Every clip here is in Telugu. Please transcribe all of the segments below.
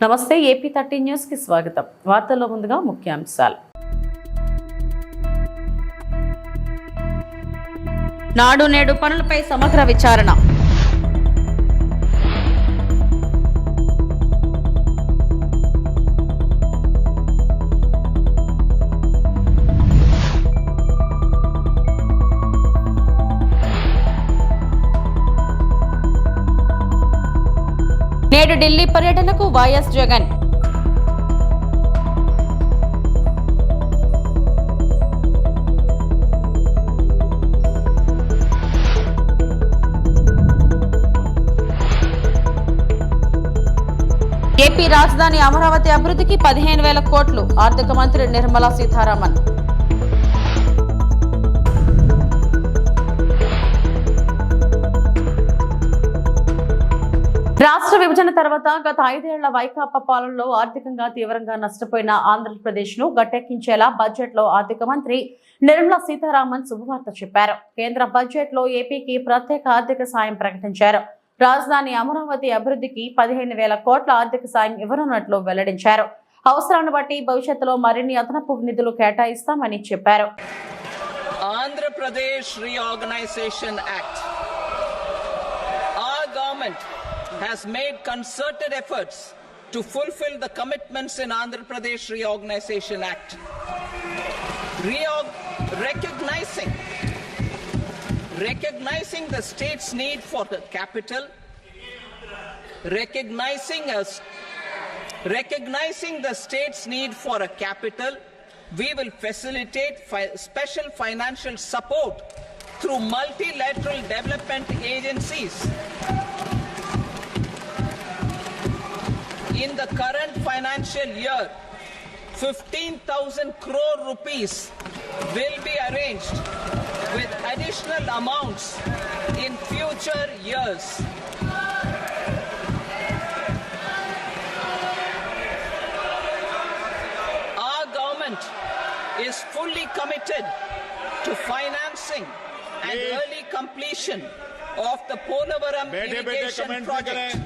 నమస్తే ఏపీ 13 న్యూస్ కి స్వాగతం. వార్తల్లో ముందుగా ముఖ్యాంశాలు. నాడు నేడు పనులపై సమగ్ర విచారణ. నేడు ఢిల్లీ పర్యటనకు వైఎస్ జగన్. ఏపీ రాజధాని అమరావతి అభివృద్ధికి 15,000 కోట్లు ఆర్థిక మంత్రి నిర్మలా సీతారామన్. రాష్ట్ర విభజన తర్వాత గత 5 ఏళ్ల వైకాపా పాలనలో ఆర్థికంగా తీవ్రంగా నష్టపోయిన ఆంధ్రప్రదేశ్ ను గట్టెక్కించేలా బడ్జెట్ లో ఆర్థిక మంత్రి నిర్మలా సీతారామన్ శుభవార్త చెప్పారు. కేంద్ర బడ్జెట్ లో ఏపీకి ప్రత్యేక ఆర్థిక సాయం ప్రకటించారు. రాజధాని అమరావతి అభివృద్ధికి 15,000 కోట్ల ఆర్థిక సాయం ఇవ్వనున్నట్లు వెల్లడించారు. అవసరాన్ని బట్టి భవిష్యత్తులో మరిన్ని అదనపు నిధులు కేటాయిస్తామని చెప్పారు. Andhra Pradesh reorganisation act has made concerted efforts to fulfill the commitments in Andhra Pradesh Reorganization Act. Recognizing the state's need for the capital, recognizing the state's need for a capital, we will facilitate special financial support through multilateral development agencies. In the current financial year, 15,000 crore rupees will be arranged with additional amounts in future years. Our government is fully committed to financing and early completion of the Polavaram irrigation project,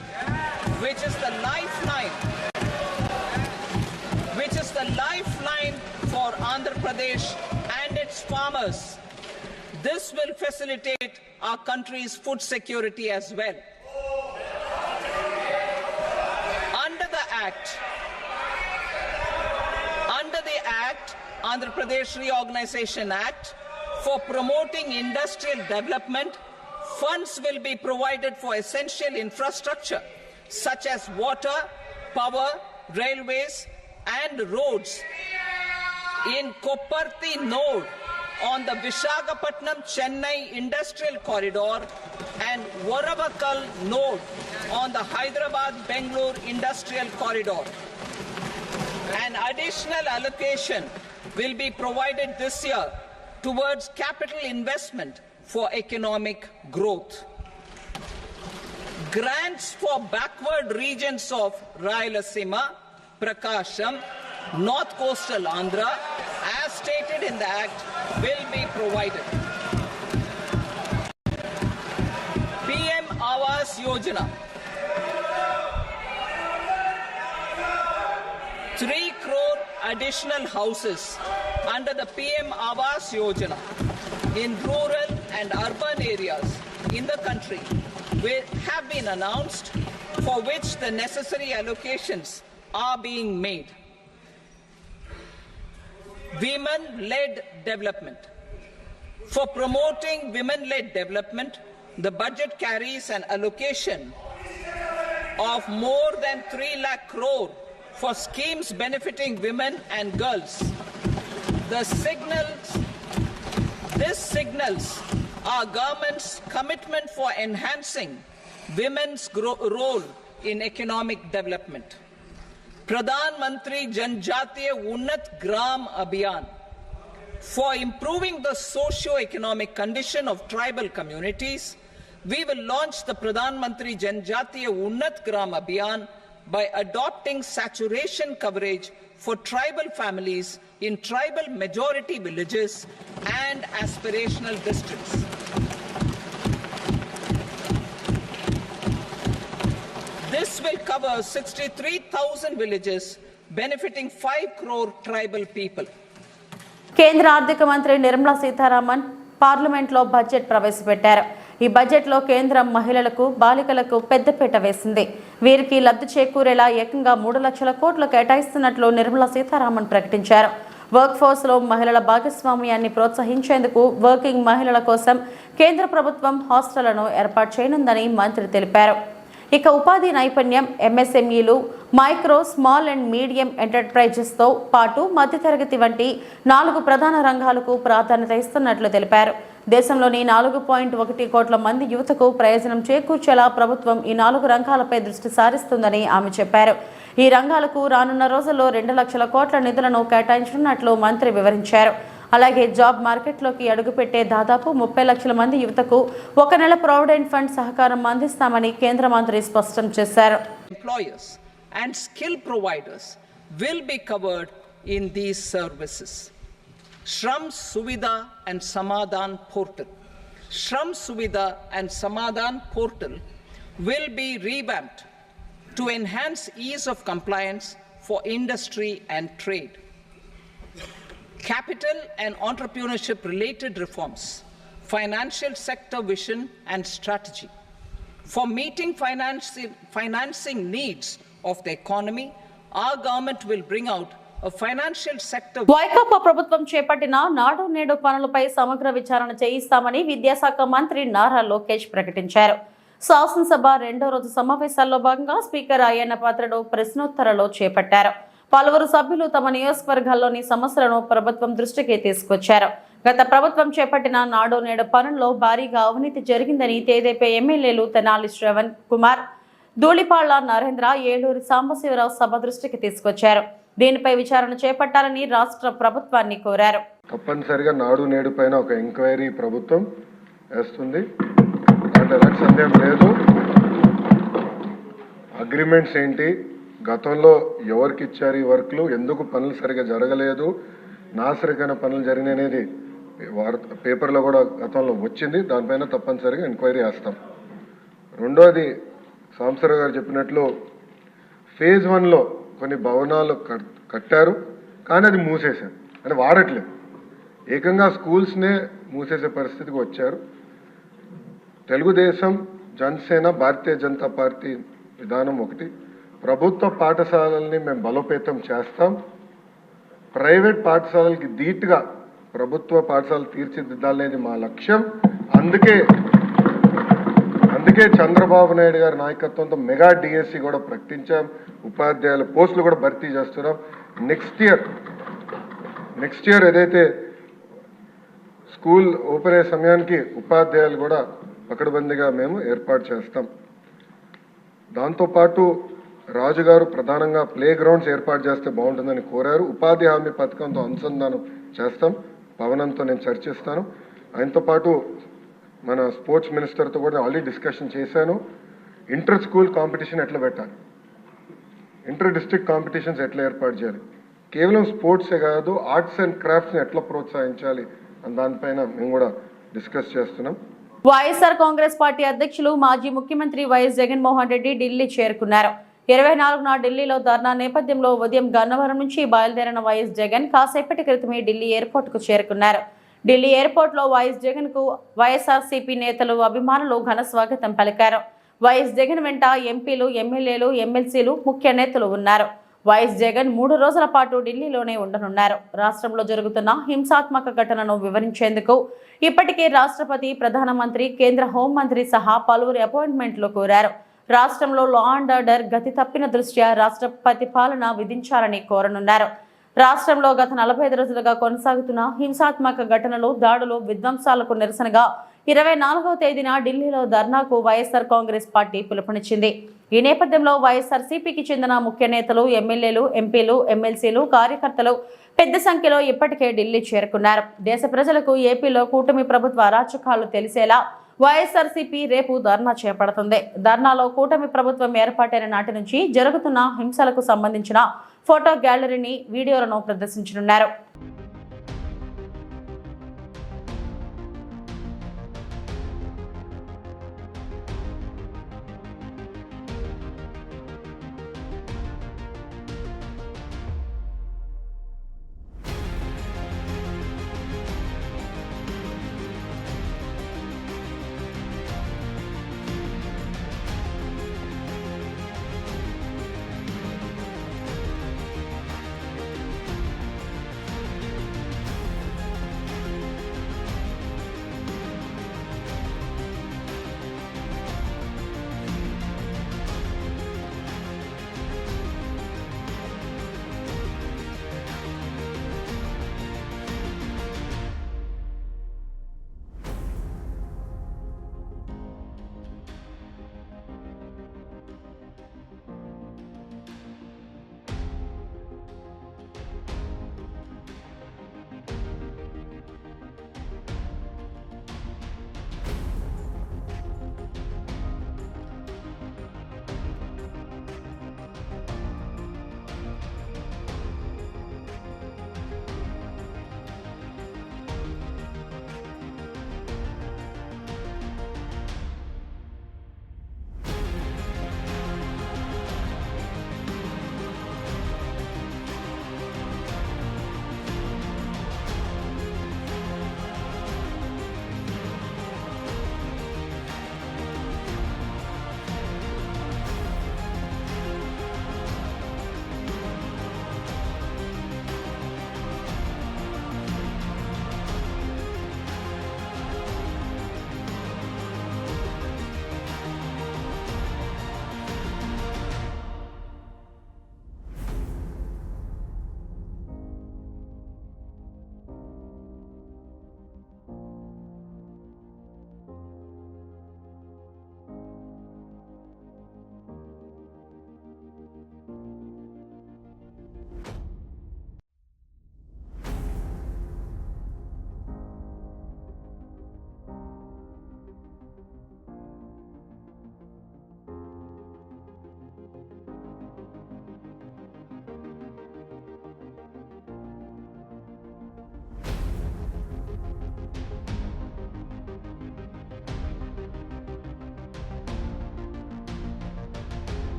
which is the lifeline for Andhra Pradesh and its farmers. This will facilitate our country's food security as well. Under the act, Andhra Pradesh Reorganization Act, for promoting industrial development, funds will be provided for essential infrastructure such as water, power, railways and roads in Kopparthi node on the Visakhapatnam-Chennai industrial corridor and Varavakal node on the Hyderabad-Bangalore industrial corridor. An additional allocation will be provided this year towards capital investment for economic growth. Grants for backward regions of Rayalaseema, Prakasham, North Coastal Andhra, as stated in the Act, will be provided. PM Awas Yojana, 3 crore additional houses under the PM Awas Yojana in rural and urban areas in the country will have been announced, for which the necessary allocations are being made. Women-led development. For promoting women-led development, the budget carries an allocation of more than 3 lakh crore for schemes benefiting women and girls. This signals our government's commitment for enhancing women's role in economic development. Pradhan Mantri Janjatiya Unnat Gram Abhiyan, for improving the socio-economic condition of tribal communities, we will launch the Pradhan Mantri Janjatiya Unnat Gram Abhiyan by adopting saturation coverage for tribal families in tribal majority villages and aspirational districts. This will covers 63,000 villages, benefiting 5 crore tribal people. కేంద్ర ఆర్థిక మంత్రి నిర్మలా సీతారామన్ పార్లమెంట్లో బడ్జెట్ ప్రవేశపెట్టారు. ఈ బడ్జెట్లో కేంద్రం మహిళలకు, బాలికలకు పెద్దపీట వేసింది. వీరికి లబ్ధి చేకూరేలా ఏకంగా 3 లక్షల కోట్లు కేటాయిస్తున్నట్లు నిర్మలా సీతారామన్ ప్రకటించారు. వర్క్ ఫోర్స్లో మహిళల భాగస్వామ్యాన్ని ప్రోత్సహించేందుకు వర్కింగ్ మహిళల కోసం కేంద్ర ప్రభుత్వం హాస్టళ్లను ఏర్పాటు చేయనుందని మంత్రి తెలిపారు. ఇక ఉపాధి నైపుణ్యం, ఎంఎస్ఎంఈలు, మైక్రో, స్మాల్ అండ్ మీడియం ఎంటర్ప్రైజెస్తో పాటు మధ్యతరగతి వంటి 4 ప్రధాన రంగాలకు ప్రాధాన్యత ఇస్తున్నట్లు తెలిపారు. దేశంలోని 4.1 కోట్ల మంది యువతకు ప్రయోజనం చేకూర్చేలా ప్రభుత్వం ఈ 4 రంగాలపై దృష్టి సారిస్తుందని ఆమె చెప్పారు. ఈ రంగాలకు రానున్న రోజుల్లో 2 లక్షల కోట్ల నిధులను కేటాయించనున్నట్లు మంత్రి వివరించారు. అలాగే జాబ్ మార్కెట్లోకి అడుగుపెట్టే దాదాపు 30 లక్షల మంది యువతకు 1 నెల ప్రావిడెంట్ ఫండ్ సహకారం అందిస్తామని కేంద్ర మంత్రి స్పష్టం చేశారు. Employers and skill providers will be covered in these services. Shram Suvidha and Samadhan portal. Shram Suvidha and Samadhan portal will be revamped to enhance ease of compliance for industry and trade. Capital and entrepreneurship related reforms, financial sector vision and strategy. For meeting financing needs of the economy, our government will bring out a financial sector. Vaikapa ప్రభుత్వం చేపట్టిన నాడు నేడు పనులపై సమగ్ర విచారణ చేయిస్తామని విద్యాశాఖ మంత్రి నారా లోకేష్ ప్రకటించారు. శాసనసభ 2వ రోజు సమావేశాల్లో భాగంగా స్పీకర్ అయ్యన్న పాత్రుడు ప్రశ్నోత్తరాలు చేపట్టారు. పలువురు సభ్యులు తమ నియోజకవర్గాల్లోని సమస్యలను ప్రభుత్వం దృష్టికి తీసుకొచ్చారు. గత ప్రభుత్వం చేపట్టిన నాడు నేడు పనుల్లో భారీగా అవినీతి జరిగిందని తెదేపా ఎమ్మెల్యేలు తెనాలి శ్రవణ్ కుమార్, ధూళిపాళ్ల నరేంద్ర, ఏలూరు సాంబశివరావు సభ దృష్టికి తీసుకొచ్చారు. దీనిపై విచారణ చేపట్టాలని రాష్ట్ర ప్రభుత్వాన్ని కోరారు. తప్పనిసరిగా నాడు నేడు పైన ఒక ఎంక్వైరీ ప్రభుత్వం వేస్తుంది, అంటే సందేహం లేదు. అగ్రిమెంట్స్ ఏంటి, గతంలో ఎవరికి ఇచ్చారు ఈ వర్క్లు, ఎందుకు పనులు సరిగా జరగలేదు, నాసరికైన పనులు జరిగిననేది పేపర్లో కూడా గతంలో వచ్చింది. దానిపైన తప్పనిసరిగా ఎంక్వైరీ చేస్తాం. రెండోది, సాంబశివరావు గారు చెప్పినట్లు ఫేజ్ 1లో కొన్ని భవనాలు కట్టారు, కానీ అది మూసేశారు, అంటే వాడట్లేదు. ఏకంగా స్కూల్స్నే మూసేసే పరిస్థితికి వచ్చారు. తెలుగుదేశం, జనసేన, భారతీయ జనతా పార్టీ విధానం ఒకటి. ప్రభుత్వ పాఠశాలల్ని మేము బలోపేతం చేస్తాం. ప్రైవేట్ పాఠశాలలకి ధీటుగా ప్రభుత్వ పాఠశాలలు తీర్చిదిద్దాలనేది మా లక్ష్యం. అందుకే చంద్రబాబు నాయుడు గారి నాయకత్వంతో మెగా డిఎస్సి కూడా ప్రకటించాం. ఉపాధ్యాయుల పోస్టులు కూడా భర్తీ చేస్తున్నాం. నెక్స్ట్ ఇయర్ ఏదైతే స్కూల్ ఓపెన్ అయ్యే సమయానికి ఉపాధ్యాయులు కూడా పకడ్బందీగా మేము ఏర్పాటు చేస్తాం. దాంతోపాటు రాజుగారు ప్రధానంగా ప్లే గ్రౌండ్స్ ఏర్పాటు చేస్తే బాగుంటుందని కోరారు. ఉపాధి హామీ పథకంతో అనుసంధానం చేస్తాం. పవనంతో నేను చర్చిస్తాను. ఆయనతో పాటు మన స్పోర్ట్స్ మినిస్టర్తో కూడా ఆల్రెడీ డిస్కషన్ చేశాను. ఇంటర్ స్కూల్ కాంపిటీషన్ ఎట్లా పెట్టాలి, ఇంటర్ డిస్ట్రిక్ట్ కాంపిటీషన్స్ ఎట్లా ఏర్పాటు చేయాలి, కేవలం స్పోర్ట్సే కాదు ఆర్ట్స్ అండ్ క్రాఫ్ట్స్ని ఎట్లా ప్రోత్సహించాలి అని దానిపైన మేము కూడా డిస్కస్ చేస్తున్నాం. వైఎస్ఆర్ కాంగ్రెస్ పార్టీ అధ్యక్షులు మాజీ ముఖ్యమంత్రి వైఎస్ జగన్మోహన్ రెడ్డి ఢిల్లీ చేరుకున్నారు. 24న ఢిల్లీలో ధర్నా నేపథ్యంలో ఉదయం గన్నవరం నుంచి బయలుదేరిన వైఎస్ జగన్ కాసేపటి క్రితమే ఢిల్లీ ఎయిర్పోర్ట్కు చేరుకున్నారు. ఢిల్లీ ఎయిర్పోర్ట్లో వైఎస్ జగన్ కు వైఎస్ఆర్సీపీ నేతలు, అభిమానులు ఘన స్వాగతం పలికారు. వైఎస్ జగన్ వెంట ఎంపీలు, ఎమ్మెల్యేలు, ఎమ్మెల్సీలు, ముఖ్య నేతలు ఉన్నారు. వైఎస్ జగన్ 3 రోజుల పాటు ఢిల్లీలోనే ఉండనున్నారు. రాష్ట్రంలో జరుగుతున్న హింసాత్మక ఘటనను వివరించేందుకు ఇప్పటికే రాష్ట్రపతి, ప్రధానమంత్రి, కేంద్ర హోంమంత్రి సహా పలువురు అపాయింట్మెంట్లు కోరారు. రాష్ట్రంలో లా అండ్ ఆర్డర్ గతి తప్పిన దృష్ట్యా రాష్ట్రపతి పాలన విధించాలని కోరనున్నారు. రాష్ట్రంలో గత 45 రోజులుగా కొనసాగుతున్న హింసాత్మక ఘటనలు, దాడులు, విధ్వంసాలకు నిరసనగా 24వ తేదీన ఢిల్లీలో ధర్నాకు వైఎస్ఆర్ కాంగ్రెస్ పార్టీ పిలుపునిచ్చింది. ఈ నేపథ్యంలో వైఎస్ఆర్సీపీకి చెందిన ముఖ్య నేతలు, ఎమ్మెల్యేలు, ఎంపీలు, ఎమ్మెల్సీలు, కార్యకర్తలు పెద్ద సంఖ్యలో ఇప్పటికే ఢిల్లీ చేరుకున్నారు. దేశ ప్రజలకు ఏపీలో కూటమి ప్రభుత్వ అరాచకాలు తెలిసేలా వైఎస్ఆర్సీపీ రేపు ధర్నా చేపడుతుంది. ధర్నాలో కూటమి ప్రభుత్వం ఏర్పాటైన నాటి నుంచి జరుగుతున్న హింసలకు సంబంధించిన ఫోటో గ్యాలరీని, వీడియోలను ప్రదర్శించనున్నారు.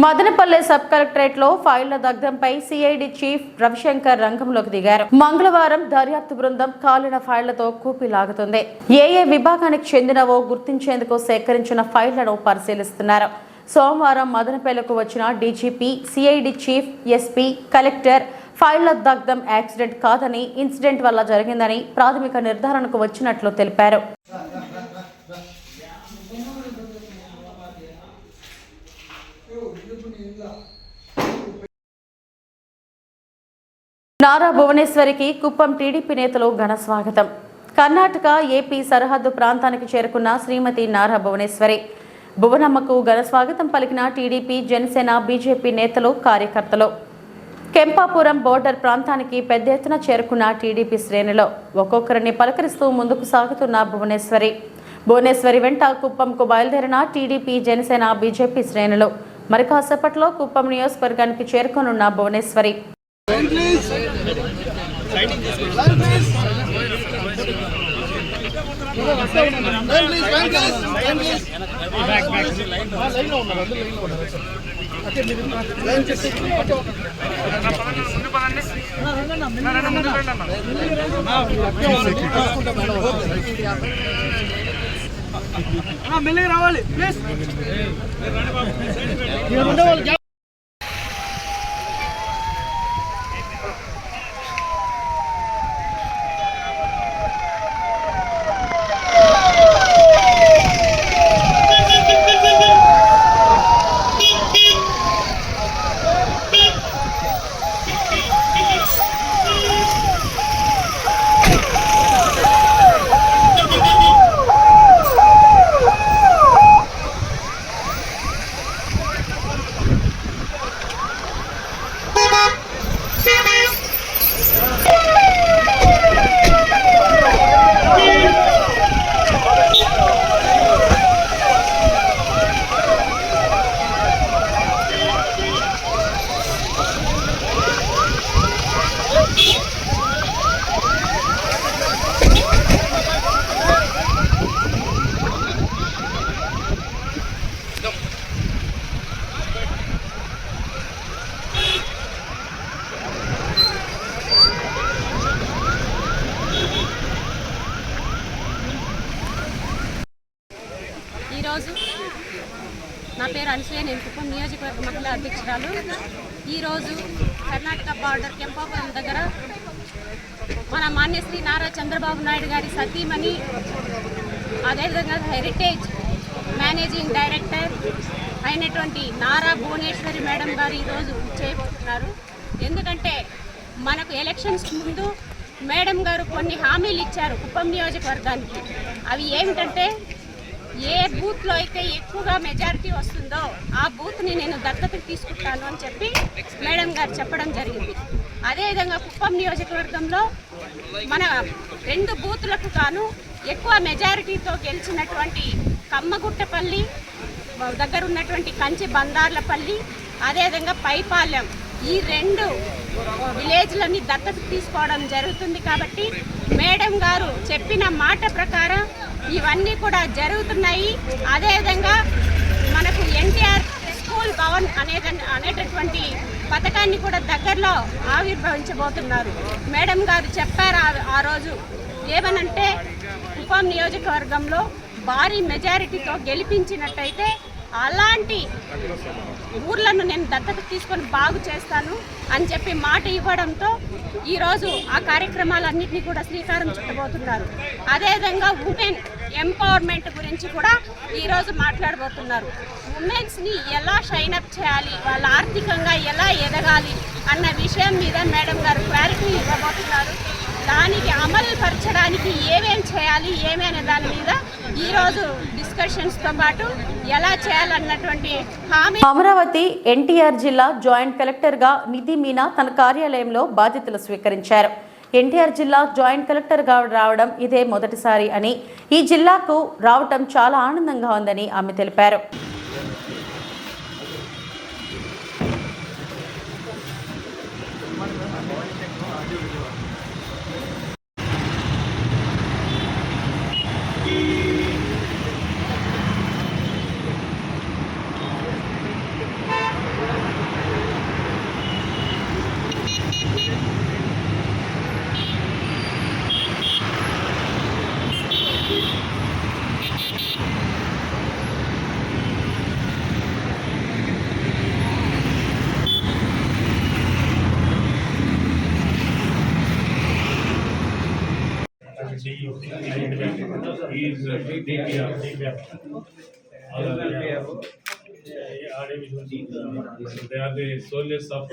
మదనపల్లె సబ్ కలెక్టరేట్ లో ఫైళ్ల దగ్ధంపై సిఐడి చీఫ్ రవిశంకర్ రంగంలోకి దిగారు. మంగళవారం దర్యాప్తు బృందం కాలిన ఫైళ్లతో కూపిలాగుతుంది. ఏ విభాగానికి చెందినవో గుర్తించేందుకు సేకరించిన ఫైళ్లను పరిశీలిస్తున్నారు. సోమవారం మదనపల్లెకు వచ్చిన DGP, CID chief, SP, collector ఫైళ్ల దగ్ధం యాక్సిడెంట్ కాదని, ఇన్సిడెంట్ వల్ల జరిగిందని ప్రాథమిక నిర్ధారణకు వచ్చినట్లు తెలిపారు. నారా భువనేశ్వరికి కుప్పం టీడీపీ నేతలు ఘన స్వాగతం. కర్ణాటక, ఏపీ సరిహద్దు ప్రాంతానికి చేరుకున్న శ్రీమతి నారా భువనేశ్వరి భువనమ్మకు ఘన స్వాగతం పలికిన టీడీపీ, జనసేన, బీజేపీ నేతలు, కార్యకర్తలు. కెంపాపురం బోర్డర్ ప్రాంతానికి పెద్ద ఎత్తున చేరుకున్న టీడీపీ శ్రేణులు ఒక్కొక్కరిని పలకరిస్తూ ముందుకు సాగుతున్న భువనేశ్వరి వెంట కుప్పంకు బయలుదేరిన టీడీపీ, జనసేన, బీజేపీ శ్రేణులు. మరి కాసేపట్లో కుప్పం నియోజకవర్గానికి చేరుకోనున్న భువనేశ్వరి మెల్లగా రావాలి ప్లీజ్. ఈరోజు నా పేరు అనసూయ, నేను కుప్పం నియోజకవర్గ మహిళా అధ్యక్షురాలు. ఈరోజు కర్ణాటక బార్డర్ కెంపాపురం దగ్గర మన మాన్యశ్రీ నారా చంద్రబాబు నాయుడు గారి సతీమణి, అదేవిధంగా హెరిటేజ్ మేనేజింగ్ డైరెక్టర్ అయినటువంటి నారా భువనేశ్వరి మేడం గారు ఈరోజు చేయబోతున్నారు. ఎందుకంటే మనకు ఎలక్షన్స్ ముందు మేడం గారు కొన్ని హామీలు ఇచ్చారు కుప్పం నియోజకవర్గానికి. అవి ఏమిటంటే, ఏ బూత్లో అయితే ఎక్కువగా మెజారిటీ వస్తుందో ఆ బూత్ని నేను దత్తతకు తీసుకుంటాను అని చెప్పి మేడం గారు చెప్పడం జరిగింది. అదేవిధంగా కుప్పం నియోజకవర్గంలో మన 2 బూత్లకు గాను ఎక్కువ మెజారిటీతో గెలిచినటువంటి కమ్మగుట్టపల్లి దగ్గర ఉన్నటువంటి కంచి బందార్లపల్లి, అదేవిధంగా పైపాలెం, ఈ 2 విలేజ్లని దత్తతకు తీసుకోవడం జరుగుతుంది. కాబట్టి మేడం గారు చెప్పిన మాట ప్రకారం ఇవన్నీ కూడా జరుగుతున్నాయి. అదేవిధంగా మనకు ఎన్టీఆర్ స్కూల్ భవన్ అనేటటువంటి పథకాన్ని కూడా దగ్గరలో ఆవిర్భవించబోతున్నారు. మేడం గారు చెప్పారు ఆ రోజు ఏమనంటే, కుప్పం నియోజకవర్గంలో భారీ మెజారిటీతో గెలిపించినట్టయితే అలాంటి ఊర్లను నేను దత్తత తీసుకొని బాగు చేస్తాను అని చెప్పి మాట ఇవ్వడంతో ఈరోజు ఆ కార్యక్రమాలన్నింటినీ కూడా శ్రీకారం చుట్టబోతున్నారు. అదేవిధంగా ఉమెన్ ఎంపవర్మెంట్ గురించి కూడా ఈరోజు మాట్లాడబోతున్నారు. ఉమెన్స్ని ఎలా షైనప్ చేయాలి, వాళ్ళ ఆర్థికంగా ఎలా ఎదగాలి అన్న విషయం మీద మేడం గారు క్లారిటీ ఇవ్వబోతున్నారు. దానికి అమలు పరచడానికి ఏమేం చేయాలి, ఏమైనా దాని మీద ఈరోజు డిస్కషన్స్తో పాటు ఎలా చేయాలన్నటువంటి హామీ. అమరావతి ఎన్టీఆర్ జిల్లా జాయింట్ కలెక్టర్గా నిధి మీనా తన కార్యాలయంలో బాధ్యతలు స్వీకరించారు. ఎన్టీఆర్ జిల్లా జాయింట్ కలెక్టర్గా రావడం ఇదే మొదటిసారి అని, ఈ జిల్లాకు రావటం చాలా ఆనందంగా ఉందని ఆమె తెలిపారు. is DPR. Other than they are the soldiers of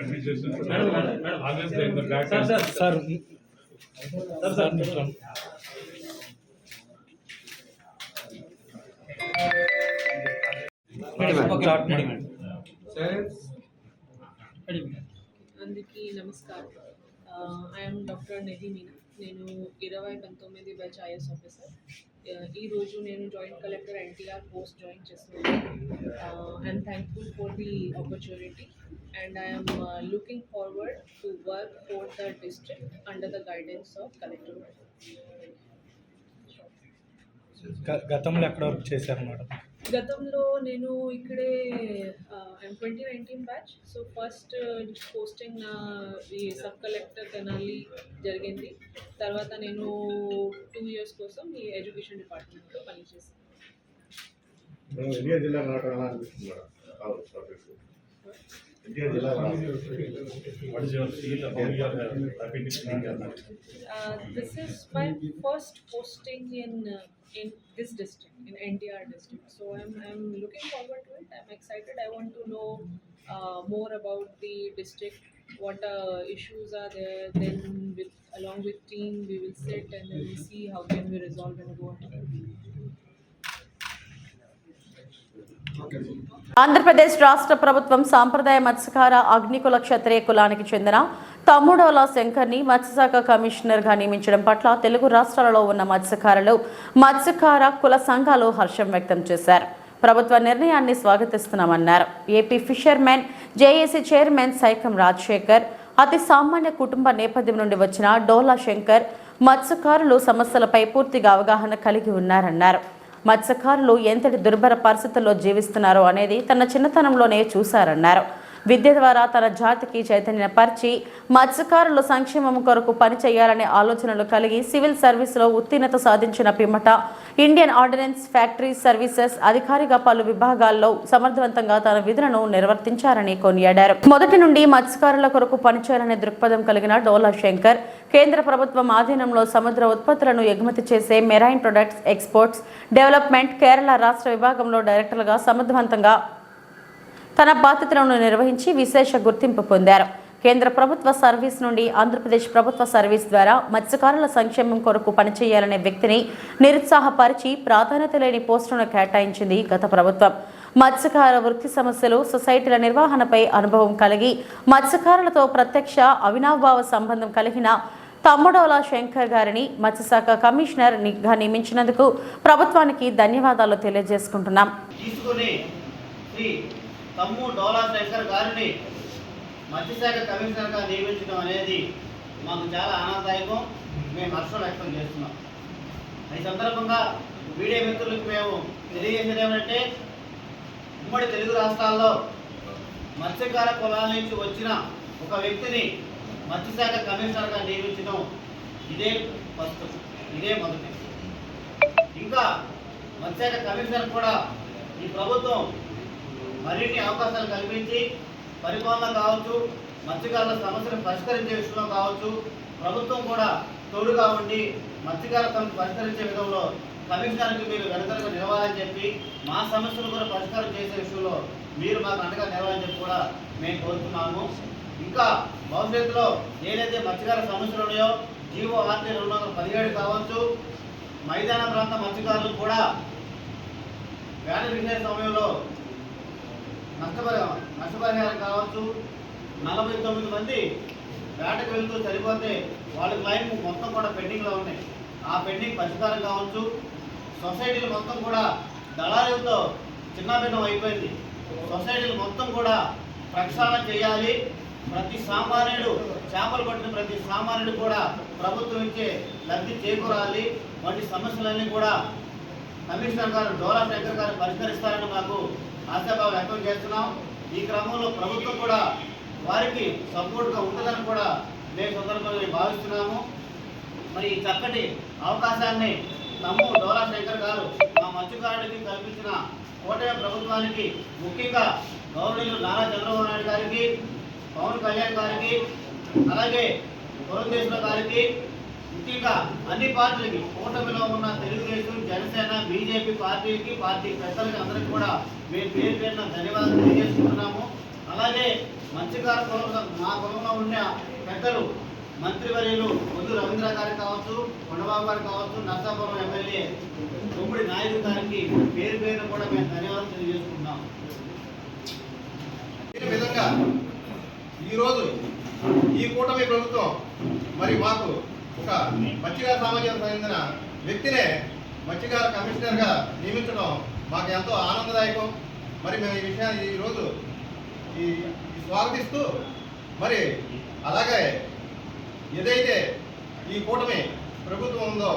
administration. Always they in the back. Sir. అందరికీ నమస్కారం. I'm doctor Nehi Meena. నేను 2019 బ్యాచ్ ఐఎస్ ఆఫీసర్. ఈరోజు నేను joint collector NTR post join చేస్తున్నాను. I'm thankful for the opportunity and I'm looking forward to work for the district under the guidance of collector. గతంలో ఎక్కడ వర్క్ చేశారు మేడం? గతంలో నేను ఇక్కడే 2019 బ్యాచ్. సో ఫస్ట్ పోస్టింగ్ నా ఈ సబ్ కలెక్టర్ తెనాలి జరిగింది. తర్వాత నేను 2 years కోసం ఈ ఎడ్యుకేషన్ డిపార్ట్మెంట్లో పనిచేశాను. What is your feel about your happy This is my first posting in this district, in NTR district. So I'm looking forward to it. I'm excited. I want to know more about the district, what issues are there. Then along with team, we will sit and then we see how can we resolve and go ahead. Andhra Pradesh రాష్ట్ర ప్రభుత్వం సాంప్రదాయ మత్స్యకార అగ్నికుల క్షత్రియ కులానికి చెందిన తమ్ముడోల శంకర్ని మత్స్యశాఖ కమిషనర్గా నియమించడం పట్ల తెలుగు రాష్ట్రాలలో ఉన్న మత్స్యకార కుల సంఘాలు హర్షం వ్యక్తం చేశారు. ప్రభుత్వ నిర్ణయాన్ని స్వాగతిస్తున్నామన్నారు. AP fishermen JAC chairman Saikam Rajasekhar అతి సామాన్య కుటుంబ నేపథ్యం నుండి వచ్చిన డోలా శంకర్ మత్స్యకారులు సమస్యలపై పూర్తిగా అవగాహన కలిగి ఉన్నారన్నారు. మత్స్యకారులు ఎంతటి దుర్భర పరిస్థితుల్లో జీవిస్తున్నారో అనేది తన చిన్నతనంలోనే చూశారన్నారు. విద్య ద్వారా తన జాతికి చైతన్యపరిచి మత్స్యకారుల సంక్షేమం కొరకు పనిచేయాలనే ఆలోచనలు కలిగి సివిల్ సర్వీసులో ఉత్తీర్ణత సాధించిన పిమ్మట ఇండియన్ ఆర్డినెన్స్ ఫ్యాక్టరీ సర్వీసెస్ అధికారిగా పలు విభాగాల్లో సమర్థవంతంగా తన విధులను నిర్వర్తించారని కొనియాడారు. మొదటి నుండి మత్స్యకారుల కొరకు పనిచేయాలనే దృక్పథం కలిగిన డోలా శంకర్ కేంద్ర ప్రభుత్వం ఆధీనంలో సముద్ర ఉత్పత్తులను ఎగుమతి చేసే marine products exports development Kerala రాష్ట్ర విభాగంలో డైరెక్టర్గా సమర్థవంతంగా తన బాధ్యతలను నిర్వహించి విశేష గుర్తింపు పొందారు. కేంద్ర ప్రభుత్వ సర్వీస్ నుండి ఆంధ్రప్రదేశ్ ప్రభుత్వ సర్వీస్ ద్వారా మత్స్యకారుల సంక్షేమం కొరకు పనిచేయాలనే వ్యక్తిని నిరుత్సాహపరిచి ప్రాధాన్యత లేని పోస్టులను కేటాయించింది గత ప్రభుత్వం. మత్స్యకార వృత్తి సమస్యలు సొసైటీల నిర్వహణపై అనుభవం కలిగి మత్స్యకారులతో ప్రత్యక్ష అవినాభావ సంబంధం కలిగిన తమ్ముడోల శంకర్ గారిని మత్స్యశాఖ కమిషనర్గా నియమించినందుకు ప్రభుత్వానికి ధన్యవాదాలు తెలియజేసుకుంటున్నాం. తమ్ము డోలా శంకర్ గారిని మత్స్యశాఖ కమిషనర్గా నియమించడం అనేది మాకు చాలా ఆనందదాయకం. మేము హర్షం వ్యక్తం చేస్తున్నాం. ఈ సందర్భంగా మీడియా మిత్రులకు మేము తెలియజేసేది ఏమంటే, ఉమ్మడి తెలుగు రాష్ట్రాల్లో మత్స్యకార కులాల నుంచి వచ్చిన ఒక వ్యక్తిని మత్స్యశాఖ కమిషనర్గా నియమించడం ఇదే ఫస్ట్, ఇదే మొదటి. ఇంకా మత్స్యశాఖ కమిషనర్ కూడా ఈ ప్రభుత్వం మరిన్ని అవకాశాలు కల్పించి పరిపాలన కావచ్చు, మత్స్యకారుల సమస్యలు పరిష్కరించే విషయంలో కావచ్చు, ప్రభుత్వం కూడా తోడుగా ఉండి మత్స్యకారుల సమస్యలు పరిష్కరించే విధంలో కమిషనర్కి మీరు వెనుకలుగా నిలవాలని చెప్పి, మా సమస్యలు కూడా పరిష్కారం చేసే విషయంలో మీరు మాకు అండగా నిలవాలని చెప్పి కూడా మేము కోరుతున్నాము. ఇంకా భవిష్యత్తులో ఏదైతే మత్స్యకారుల సమస్యలు ఉన్నాయో జీవో ఆర్టీ 217 కావచ్చు, మైదాన ప్రాంత మత్స్యకారులు కూడా వేట విషయ సమయంలో నష్టపరిహారం కావచ్చు. 49 మంది వేటకు వెళ్తూ చనిపోతే వాళ్ళ క్లైమ్ మొత్తం కూడా పెండింగ్లో ఉన్నాయి. ఆ పెండింగ్ పరిష్కారం కావచ్చు. సొసైటీలు మొత్తం కూడా దళారులతో చిన్నభిన్నం అయిపోయింది. సొసైటీలు మొత్తం కూడా ప్రక్షాళన చేయాలి. ప్రతి సామాన్యుడు, చేపలు పట్టిన ప్రతి సామాన్యుడు కూడా ప్రభుత్వం ఇచ్చే లబ్ధి చేకూరాలి. వంటి సమస్యలన్నీ కూడా కమిషనర్ గారు డోలా శంకర్ గారు పరిష్కరిస్తారని మాకు ఆశాభావం వ్యక్తం చేస్తున్నాం. ఈ క్రమంలో ప్రభుత్వం కూడా వారికి సపోర్ట్గా ఉంటుందని కూడా మేము సందర్భంగా భావిస్తున్నాము. మరి ఈ చక్కటి అవకాశాన్ని తమ్ము డోలా శంకర్ గారు మా మత్స్యకారుడికి కల్పించిన కూటమి ప్రభుత్వానికి, ముఖ్యంగా గౌరవనీయులు నారా చంద్రబాబు నాయుడు గారికి, పవన్ కళ్యాణ్ గారికి, అలాగే పురంధేశ్వర గారికి, ముఖ్యంగా అన్ని పార్టీలకి కూటమిలో ఉన్న తెలుగుదేశం, జనసేన, బీజేపీ పార్టీకి, పార్టీ పెద్దలకి అందరికీ కూడా మేము పేరు పేరున ధన్యవాదాలు తెలియజేసుకుంటున్నాము. అలాగే మంచిగార కులంలో మా కులంలో ఉన్న పెద్దలు మంత్రివర్యులు ముందు రవీంద్ర గారికి కావచ్చు, కొండబాబు గారికి కావచ్చు, నర్సాపురం ఎమ్మెల్యే తొమ్మిడి నాయుడు గారికి పేరు పేరున కూడా మేము ధన్యవాదాలు తెలియజేసుకుంటున్నాం. ఈ విధంగా ఈరోజు ఈ కూటమి ప్రభుత్వం మరి మాకు ఒక మత్స్యకార సామాజిక చెందిన వ్యక్తినే మత్స్యకార కమిషనర్గా నియమించడం మాకు ఎంతో ఆనందదాయకం. మరి మేము ఈ విషయాన్ని ఈరోజు ఈ స్వాగతిస్తూ మరి అలాగే ఏదైతే ఈ కూటమి ప్రభుత్వం ఉందో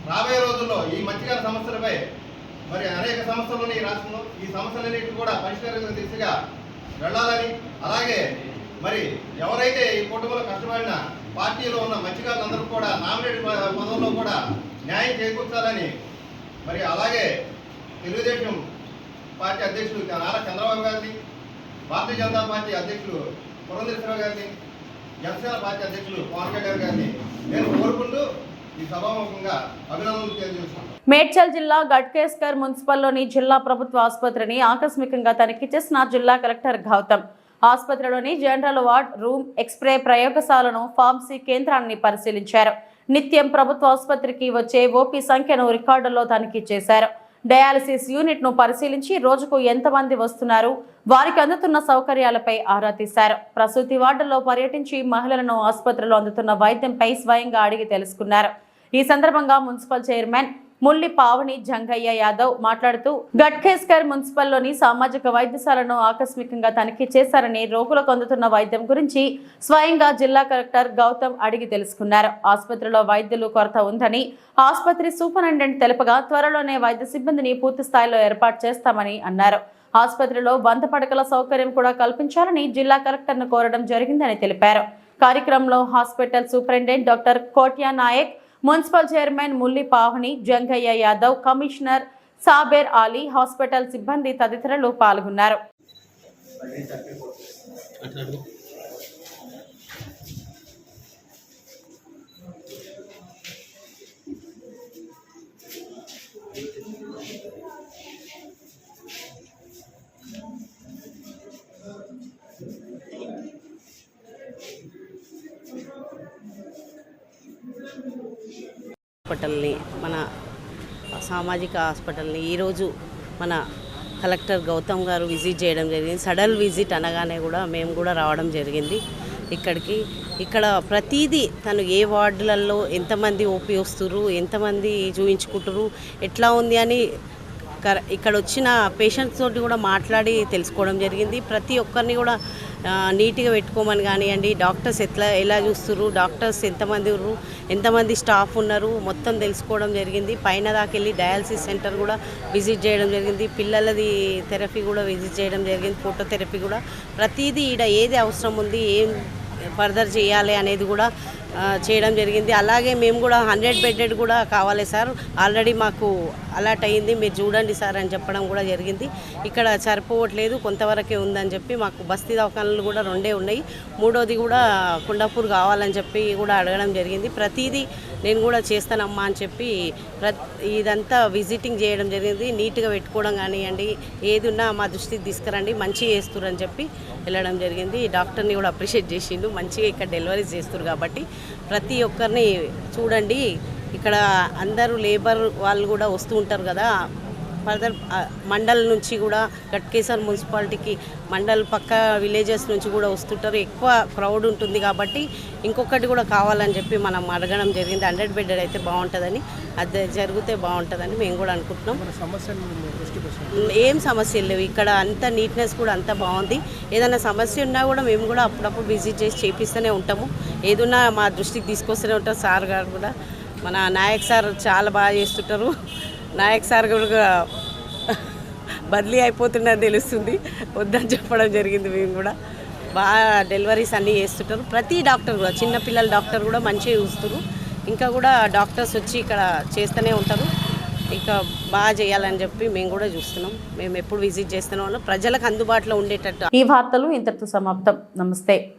రాబోయే రోజుల్లో ఈ మత్స్యకార సమస్యలపై మరి అనేక సమస్యలు ఉన్నాయి ఈ రాష్ట్రంలో. ఈ సమస్యలన్నింటినీ కూడా పరిష్కరించిన దిశగా వెళ్ళాలని, అలాగే మరి ఎవరైతే ఈ కూటమిలో కష్టపడిన పార్టీలో ఉన్న మత్స్యకారులందరూ కూడా నామినేటెడ్ పదవుల్లో కూడా న్యాయం చేకూర్చాలని, మరి అలాగే తెలుగుదేశం పార్టీ అధ్యక్షులు నారా చంద్రబాబు గారిని, భారతీయ జనతా పార్టీ అధ్యక్షులు పురంధేశ్వరరావు గారిని, జనసేన పార్టీ అధ్యక్షులు పవన్ కళ్యాణ్ గారిని నేను కోరుకుంటూ ఈ సభాముఖంగా అభినందనలు తెలియజేస్తున్నాను. మేడ్చల్ జిల్లా గట్కేస్కర్ మున్సిపల్లోని జిల్లా ప్రభుత్వ ఆసుపత్రిని ఆకస్మికంగా తనిఖీ చేసిన జిల్లా కలెక్టర్ గౌతమ్. ఆసుపత్రిలోని జనరల్ వార్డ్, రూమ్, ఎక్స్రే ప్రయోగశాలను, ఫార్మసీ కేంద్రాన్ని పరిశీలించారు. నిత్యం ప్రభుత్వ ఆసుపత్రికి వచ్చే ఓపీ సంఖ్యను రికార్డుల్లో తనిఖీ చేశారు. డయాలసిస్ యూనిట్ ను పరిశీలించి రోజుకు ఎంతమంది వస్తున్నారు, వారికి అందుతున్న సౌకర్యాలపై ఆరా తీశారు. ప్రసూతి వార్డుల్లో పర్యటించి మహిళలను ఆసుపత్రిలో అందుతున్న వైద్యంపై స్వయంగా అడిగి తెలుసుకున్నారు. ఈ సందర్భంగా మున్సిపల్ చైర్మన్ ముల్లి పావని జంగయ్య యాదవ్ మాట్లాడుతూ గట్కేస్కర్ మున్సిపల్లోని సామాజిక వైద్యశాలను ఆకస్మికంగా తనిఖీ చేశారని, రోగులకు అందుతున్న వైద్యం గురించి స్వయంగా జిల్లా కలెక్టర్ గౌతమ్ అడిగి తెలుసుకున్నారు. ఆసుపత్రిలో వైద్యులు కొరత ఉందని ఆసుపత్రి సూపరింటెండెంట్ తెలుపగా త్వరలోనే వైద్య సిబ్బందిని పూర్తి స్థాయిలో ఏర్పాటు చేస్తామని అన్నారు. ఆసుపత్రిలో 100 పడకల సౌకర్యం కూడా కల్పించాలని జిల్లా కలెక్టర్ను కోరడం జరిగిందని తెలిపారు. కార్యక్రమంలో hospital superintendent doctor Kotya Nayak, municipal chairman Mulli Pavani Jangaiah Yadav, commissioner Saber Ali, hospital సిబ్బంది తదితరులు పాల్గొన్నారు. హాస్పిటల్ని, మన సామాజిక హాస్పిటల్ని ఈరోజు మన కలెక్టర్ గౌతమ్ గారు విజిట్ చేయడం జరిగింది. సడల్ విజిట్ అనగానే కూడా మేము కూడా రావడం జరిగింది ఇక్కడికి. ఇక్కడ ప్రతిదీ తను ఏ వార్డులలో ఎంతమంది ఓపీ వస్తున్నారు, ఎంతమంది చూయించుకుంటారు, ఎట్లా ఉంది అని ఇక్కడ వచ్చిన పేషెంట్స్ తోటి కూడా మాట్లాడి తెలుసుకోవడం జరిగింది. ప్రతి ఒక్కరిని కూడా నీట్గా పెట్టుకోమని కానివ్వండి, డాక్టర్స్ ఎలా చూస్తున్నారు, డాక్టర్స్ ఎంతమంది స్టాఫ్ ఉన్నారు మొత్తం తెలుసుకోవడం జరిగింది. పైన దాకెళ్ళి డయాలసిస్ సెంటర్ కూడా విజిట్ చేయడం జరిగింది. పిల్లలది థెరపీ కూడా విజిట్ చేయడం జరిగింది, ఫోటోథెరపీ కూడా. ప్రతిదీ ఇక్కడ ఏది అవసరం ఉంది, ఏం ఫర్దర్ చేయాలి అనేది కూడా చేయడం జరిగింది. అలాగే మేము కూడా 100 బెడ్డెడ్ కూడా కావాలి సార్, ఆల్రెడీ మాకు అలాట్ అయ్యింది, మీరు చూడండి సార్ అని చెప్పడం కూడా జరిగింది. ఇక్కడ సరిపోవట్లేదు, కొంతవరకే ఉందని చెప్పి మాకు బస్తీ దవాఖానాలు కూడా 2 ఉన్నాయి, 3వది కూడా కుండాపూర్ కావాలని చెప్పి కూడా అడగడం జరిగింది. ప్రతిదీ నేను కూడా చేస్తానమ్మా అని చెప్పి ఇదంతా విజిటింగ్ చేయడం జరిగింది. నీట్గా పెట్టుకోవడం కానివ్వండి, ఏది ఉన్నా మా దృష్టికి తీసుకురండి, మంచిగా చేస్తున్నారు చెప్పి వెళ్ళడం జరిగింది. డాక్టర్ని కూడా అప్రిషియేట్ చేసిండు, మంచిగా ఇక్కడ డెలివరీస్ చేస్తారు కాబట్టి ప్రతి ఒక్కరిని చూడండి. ఇక్కడ అందరూ లేబర్ వాళ్ళు కూడా వస్తూ ఉంటారు కదా, ఫర్దర్ మండల్ నుంచి కూడా గట్కేసర్ మున్సిపాలిటీకి మండల్ పక్క విలేజెస్ నుంచి కూడా వస్తుంటారు, ఎక్కువ క్రౌడ్ ఉంటుంది కాబట్టి ఇంకొకటి కూడా కావాలని చెప్పి మనం అడగడం జరిగింది. 100 బెడ్డెడ్ అయితే బాగుంటుందని, అది జరిగితే బాగుంటుందని మేము కూడా అనుకుంటున్నాం. ఏం సమస్యలు లేవు ఇక్కడ, అంత నీట్నెస్ కూడా అంత బాగుంది. ఏదైనా సమస్య ఉన్నా కూడా మేము కూడా అప్పుడప్పుడు విజిట్ చేసి చేపిస్తూనే ఉంటాము, ఏదున్నా మా దృష్టికి తీసుకొస్తూనే ఉంటారు. సార్ గారు కూడా, మన నాయక్ సార్ చాలా బాగా చేస్తుంటారు. నాయక్ సార్ కూడా బదిలీ అయిపోతుందని తెలుస్తుంది, వద్దని చెప్పడం జరిగింది. మేము కూడా బాగా డెలివరీస్ అన్నీ చేస్తుంటారు. ప్రతి డాక్టర్ కూడా, చిన్నపిల్లల డాక్టర్ కూడా మంచిగా చూస్తారు. ఇంకా కూడా డాక్టర్స్ వచ్చి ఇక్కడ చేస్తూనే ఉంటారు. ఇంకా బాగా చేయాలని చెప్పి మేము కూడా చూస్తున్నాం. మేము ఎప్పుడు విజిట్ చేస్తూనే ఉన్నాం, ప్రజలకు అందుబాటులో ఉండేటట్టు. ఈ వార్తలు ఇంతటితో సమాప్తం. నమస్తే.